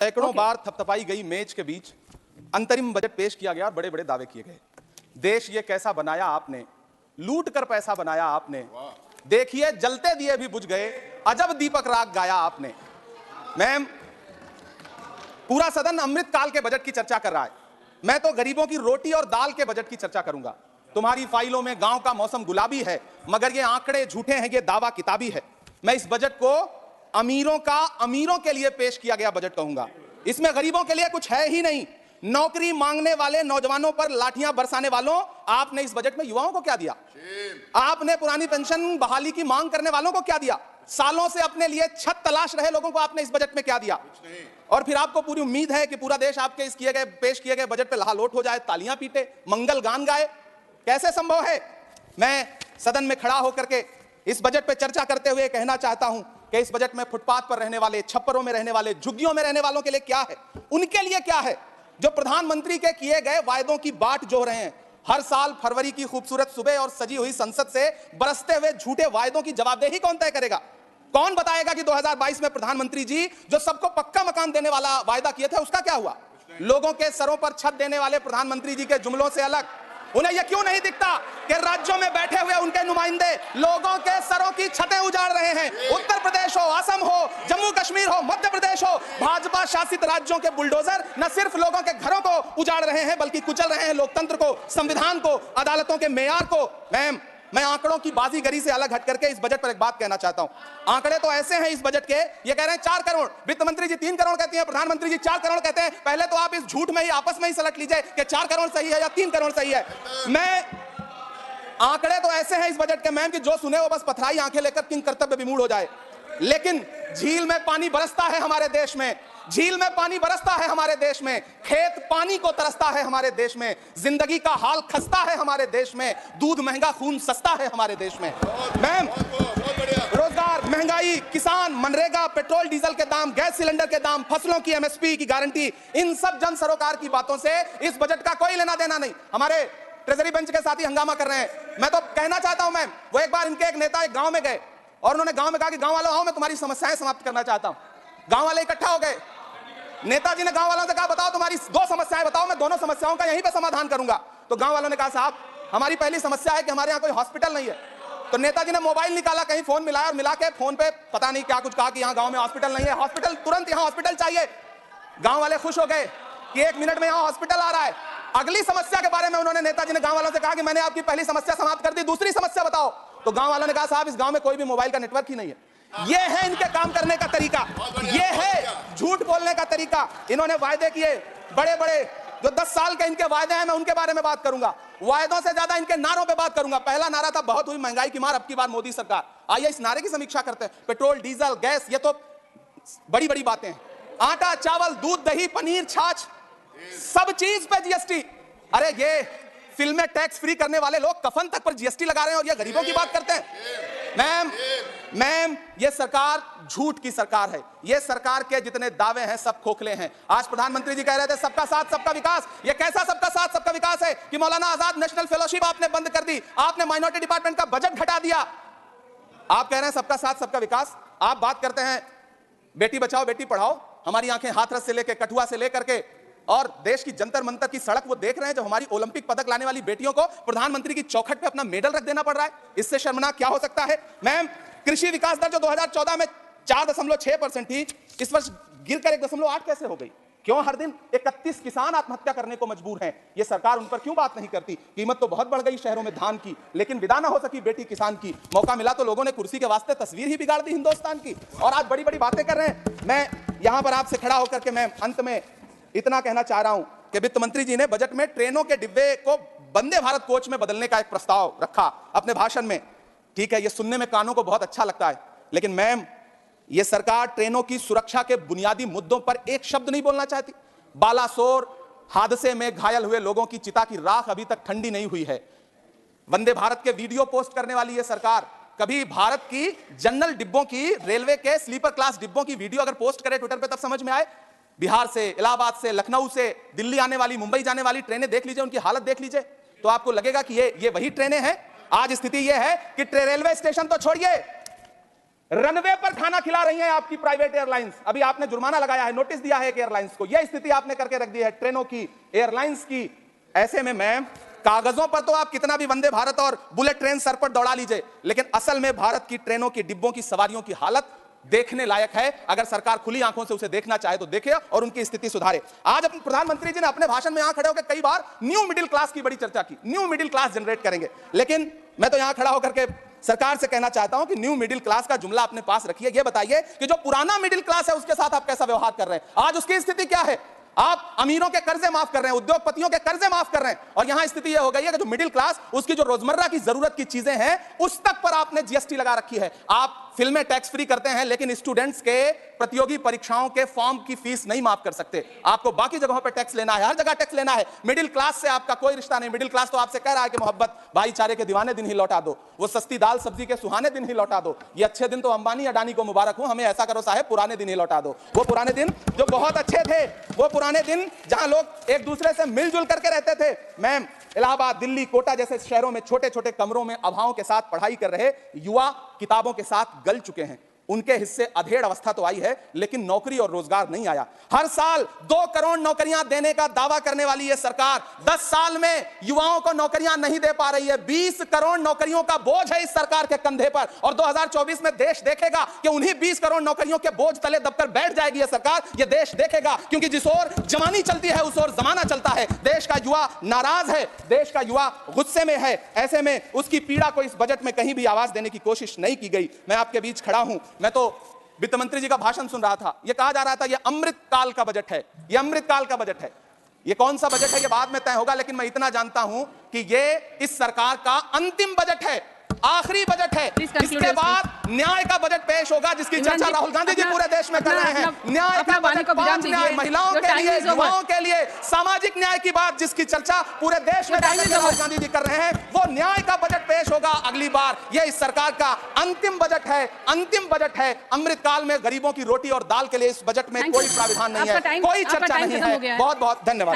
सैकड़ों बार थपथपाई गई मेज के बीच अंतरिम बजट पेश किया गया और बड़े बड़े दावे किए गए। देश ये कैसा बनाया आपने, लूट कर पैसा बनाया आपने, देखिए जलते दिए भी बुझ गए, अजब दीपक राग गाया आपने। मैम, पूरा सदन अमृत काल के बजट की चर्चा कर रहा है, मैं तो गरीबों की रोटी और दाल के बजट की चर्चा करूंगा। तुम्हारी फाइलों में गांव का मौसम गुलाबी है, मगर ये आंकड़े झूठे हैं, ये दावा किताबी है। मैं इस बजट को अमीरों के लिए पेश किया गया बजट कहूंगा। इसमें गरीबों के लिए कुछ है ही नहीं। नौकरी मांगने वाले नौजवानों पर लाठियां बरसाने वालों, आपने इस बजट में युवाओं को क्या दिया? आपने पुरानी पेंशन बहाली की मांग करने वालों को क्या दिया? सालों से अपने लिए छत तलाश रहे लोगों को आपने इस बजट में क्या दिया? और फिर आपको पूरी उम्मीद है कि पूरा देश आपके इस पेश किए गए बजट पे लहालोट हो जाए, तालियां पीटे, मंगल गान गाए। कैसे संभव है? मैं सदन में खड़ा होकर के इस बजट पे चर्चा करते हुए कहना चाहता हूं कि इस बजट में फुटपाथ पर रहने वाले, छप्परों में रहने वाले, झुग्गियों में रहने वालों के लिए क्या है, उनके लिए क्या है, जो प्रधानमंत्री के किए गए वायदों की बाट जो रहे हैं। हर साल फरवरी की खूबसूरत सुबह और सजी हुई संसद से बरसते हुए झूठे वायदों की जवाबदेही कौन तय करेगा? कौन बताएगा कि 2022 में प्रधानमंत्री जी जो सबको पक्का मकान देने वाला वायदा किए थे उसका क्या हुआ? लोगों के सरों पर छत देने वाले प्रधानमंत्री जी के जुमलों से अलग उन्हें यह क्यों नहीं दिखता कि राज्यों में बैठे हुए उनके नुमाइंदे लोगों के सरों की छतें उजाड़ रहे हैं? उत्तर प्रदेश हो, असम हो, जम्मू कश्मीर हो, मध्य प्रदेश हो, भाजपा शासित राज्यों के बुलडोजर न सिर्फ लोगों के घरों को उजाड़ रहे हैं बल्कि कुचल रहे हैं लोकतंत्र को, संविधान को, अदालतों के मेयार को। मैं आंकड़ों की बाजीगरी से अलग हट करके इस बजट पर एक बात कहना चाहता हूं। आंकड़े तो ऐसे हैं इस बजट के, ये कह रहे हैं 4 करोड़, वित्त मंत्री जी 3 करोड़ कहती हैं, प्रधानमंत्री जी 4 करोड़ कहते हैं। पहले तो आप इस झूठ में ही आपस में ही सलट लीजिए कि 4 करोड़ सही है या 3 करोड़ सही है। आंकड़े तो ऐसे हैं इस बजट के मैम कि जो सुने वो बस पथराई आंखें लेकर किंग कर्तव्य विमूढ़ हो जाए। लेकिन झील में पानी बरसता है हमारे देश में, झील में पानी बरसता है हमारे देश में, खेत पानी को तरसता है हमारे देश में, जिंदगी का हाल खस्ता है हमारे देश में, दूध महंगा खून सस्ता है हमारे देश में। मैम, रोजगार, महंगाई, किसान, मनरेगा, पेट्रोल डीजल के दाम, गैस सिलेंडर के दाम, फसलों की एमएसपी की गारंटी, इन सब जन सरोकार की बातों से इस बजट का कोई लेना देना नहीं। हमारे ट्रेजरी बेंच के साथी हंगामा कर रहे हैं। मैं तो कहना चाहता हूं मैम, वो एक बार इनके एक नेता एक गांव में गए और उन्होंने गांव में कहा कि गांव वालों आओ, मैं तुम्हारी समस्याएं समाप्त करना चाहता हूं। गांव वाले इकट्ठा हो गए, नेताजी ने गांव वालों से कहा बताओ तुम्हारी 2 समस्याएं बताओ, मैं दोनों समस्याओं का यहीं पे समाधान करूंगा। तो गांव वालों ने कहा साहब हमारी पहली समस्या है कि हमारे यहाँ कोई हॉस्पिटल नहीं है। तो नेताजी ने मोबाइल निकाला, कहीं फोन मिलाया और मिला के फोन पे पता नहीं क्या कुछ कहा कि यहाँ गांव में हॉस्पिटल नहीं है, हॉस्पिटल तुरंत यहाँ हॉस्पिटल चाहिए। गांव वाले खुश हो गए कि 1 मिनट में यहाँ हॉस्पिटल आ रहा है। अगली समस्या के बारे में उन्होंने नेताजी ने गांव वालों से कहा कि मैंने आपकी पहली समस्या समाप्त कर दी, दूसरी समस्या बताओ। तो गांव वालों ने कहा साहब इस गांव में कोई भी मोबाइल का नेटवर्क ही नहीं है। ये है इनके काम करने का तरीका, ये है झूठ बोलने का तरीका। इन्होंने वायदे किए बड़े बड़े, जो 10 साल के इनके वायदे हैं मैं उनके बारे में बात करूंगा। वायदों से ज्यादा इनके नारों पे बात करूंगा। पहला नारा था बहुत हुई महंगाई की मार, अब की बार मोदी सरकार। आइए इस नारे की समीक्षा करते हैं। पेट्रोल, डीजल, गैस, ये तो बड़ी बड़ी बातें हैं। आटा, चावल, दूध, दही, पनीर, छाछ, सब चीज पे जीएसटी। अरे ये फिल्में टैक्स फ्री करने वाले लोग कफन तक पर जीएसटी लगा रहे हैं और ये गरीबों की बात करते हैं। मैम, ये सरकार झूठ की सरकार है। ये सरकार के जितने दावे हैं सब खोखले हैं। आज प्रधानमंत्री जी कह रहे थे सबका साथ सबका विकास। ये कैसा सबका साथ सबका विकास है कि मौलाना आजाद नेशनल फेलोशिप आपने बंद कर दी, आपने माइनॉरिटी डिपार्टमेंट का बजट घटा दिया। आप कह रहे हैं सबका साथ सबका विकास, आप बात करते हैं बेटी बचाओ बेटी पढ़ाओ। हमारी आंखें हाथरस से लेकर कठुआ से लेकर के और देश की जंतर मंतर की सड़क वो देख रहे हैं, जब हमारी ओलंपिक पदक लाने वाली बेटियों को प्रधानमंत्री की चौखट पे अपना मेडल रख देना पड़ रहा है। इससे शर्मनाक क्या हो सकता है? मैम, कृषि विकास दर जो 2014 में 4.6% थी, इस वर्ष गिरकर 1.8 कैसे हो गई? क्यों हर दिन 31 किसान आत्महत्या करने को मजबूर हैं? ये सरकार उन पर क्यों बात नहीं करती? कीमत तो बहुत बढ़ गई शहरों में धान की, लेकिन विदा ना हो सकी बेटी किसान की। मौका मिला तो लोगों ने कुर्सी के वास्ते तस्वीर ही बिगाड़ दी हिंदुस्तान की, और आज बड़ी बड़ी बातें कर रहे हैं। मैं यहां पर आपसे खड़ा होकर के मैं अंत में इतना कहना चाह रहा हूं कि वित्त मंत्री जी ने बजट में ट्रेनों के डिब्बे को वंदे भारत कोच में बदलने का एक प्रस्ताव रखा अपने भाषण में। ठीक है, ये सुनने में कानों को बहुत अच्छा लगता है, लेकिन मैम ये सरकार ट्रेनों की सुरक्षा के बुनियादी मुद्दों पर एक शब्द नहीं बोलना चाहती। बालासोर हादसे में घायल हुए लोगों की चिता की राख अभी तक ठंडी नहीं हुई है। वंदे भारत के वीडियो पोस्ट करने वाली ये सरकार कभी भारत की जनरल डिब्बों की, रेलवे के स्लीपर क्लास डिब्बों की वीडियो अगर पोस्ट करे ट्विटर पे तब समझ में आए। बिहार से, इलाहाबाद से, लखनऊ से दिल्ली आने वाली, मुंबई जाने वाली ट्रेनें देख लीजिए, उनकी हालत देख लीजिए, तो आपको लगेगा कि ये वही ट्रेनें हैं। आज स्थिति ये है कि रेलवे स्टेशन तो छोड़िए, रनवे पर खाना खिला रही हैं आपकी प्राइवेट एयरलाइंस। अभी आपने जुर्माना लगाया है, नोटिस दिया है एक एयरलाइंस को। यह स्थिति आपने करके रख दी है ट्रेनों की, एयरलाइंस की। ऐसे में मैम, कागजों पर तो आप कितना भी वंदे भारत और बुलेट ट्रेन सर पर दौड़ा लीजिए, लेकिन असल में भारत की ट्रेनों की डिब्बों की सवारियों की हालत देखने लायक है। अगर सरकार खुली आंखों से उसे देखना चाहे तो देखे और उनकी स्थिति सुधारे। आज अपने प्रधानमंत्री जी ने अपने भाषण में यहां खड़े होकर कई बार न्यू मिडिल क्लास की बड़ी चर्चा की, न्यू मिडिल क्लास जनरेट करेंगे। लेकिन मैं तो यहां खड़ा होकर के सरकार से कहना चाहता हूं कि न्यू मिडिल क्लास का जुमला अपने पास रखिए। यह बताइए कि जो पुराना मिडिल क्लास है उसके साथ आप कैसा व्यवहार कर रहे हैं। आज उसकी स्थिति क्या है? आप अमीरों के कर्जे माफ कर रहे हैं, उद्योगपतियों के कर्जे माफ कर रहे हैं, और यहां स्थिति यह हो गई है कि जो मिडिल क्लास, उसकी जो रोजमर्रा की जरूरत की चीजें हैं उस तक पर आपने जीएसटी लगा रखी है। आप फिल्में टैक्स फ्री करते हैं लेकिन स्टूडेंट्स के प्रतियोगी परीक्षाओं के फॉर्म की फीस नहीं माफ कर सकते। आपको बाकी जगहों पर टैक्स लेना है, हर जगह टैक्स लेना है। मिडिल क्लास से आपका कोई रिश्ता नहीं। मिडिल क्लास तो आपसे कह रहा है कि मोहब्बत भाईचारे के दीवाने दिन ही लौटा दो, वो सस्ती दाल सब्जी के सुहाने दिन ही लौटा दो। ये अच्छे दिन तो अंबानी अडानी को मुबारक हो, हमें ऐसा करो साहब पुराने दिन ही लौटा दो। वो पुराने दिन जो बहुत अच्छे थे, वो पुराने दिन जहां लोग एक दूसरे से मिलजुल करके रहते थे। मैम, इलाहाबाद, दिल्ली, कोटा जैसे शहरों में छोटे छोटे कमरों में अभावों के साथ पढ़ाई कर रहे युवा किताबों के साथ गल चुके हैं। उनके हिस्से अधेड़ अवस्था तो आई है लेकिन नौकरी और रोजगार नहीं आया। हर साल 2 करोड़ नौकरियां देने का दावा करने वाली यह सरकार 10 साल में युवाओं को नौकरियां नहीं दे पा रही है। 20 करोड़ नौकरियों का बोझ है इस सरकार के कंधे पर, और 2024 में देश देखेगा कि उन्हीं 20 करोड़ नौकरियों के बोझ तले दबकर बैठ जाएगी यह सरकार। यह देश देखेगा, क्योंकि जिस ओर जवानी चलती है उस ओर जमाना चलता है। देश का युवा नाराज है, देश का युवा गुस्से में है। ऐसे में उसकी पीड़ा को इस बजट में कहीं भी आवाज देने की कोशिश नहीं की गई। मैं आपके बीच खड़ा हूं, मैं तो वित्त मंत्री जी का भाषण सुन रहा था। यह कहा जा रहा था यह अमृत काल का बजट है, यह अमृत काल का बजट है। यह कौन सा बजट है यह बाद में तय होगा, लेकिन मैं इतना जानता हूं कि यह इस सरकार का अंतिम बजट है, आखिरी बजट है। इसके बाद न्याय का बजट पेश होगा जिसकी चर्चा राहुल गांधी जी पूरे देश में कर रहे हैं। न्याय का बजट, 5 न्याय, महिलाओं के लिए, युवाओं के लिए, सामाजिक न्याय की बात जिसकी चर्चा पूरे देश में राहुल गांधी जी कर रहे हैं, वो न्याय का बजट पेश होगा अगली बार। यह इस सरकार का अंतिम बजट है, अंतिम बजट है। अमृतकाल में गरीबों की रोटी और दाल के लिए इस बजट में कोई प्राविधान नहीं है, कोई चर्चा नहीं है। बहुत बहुत धन्यवाद।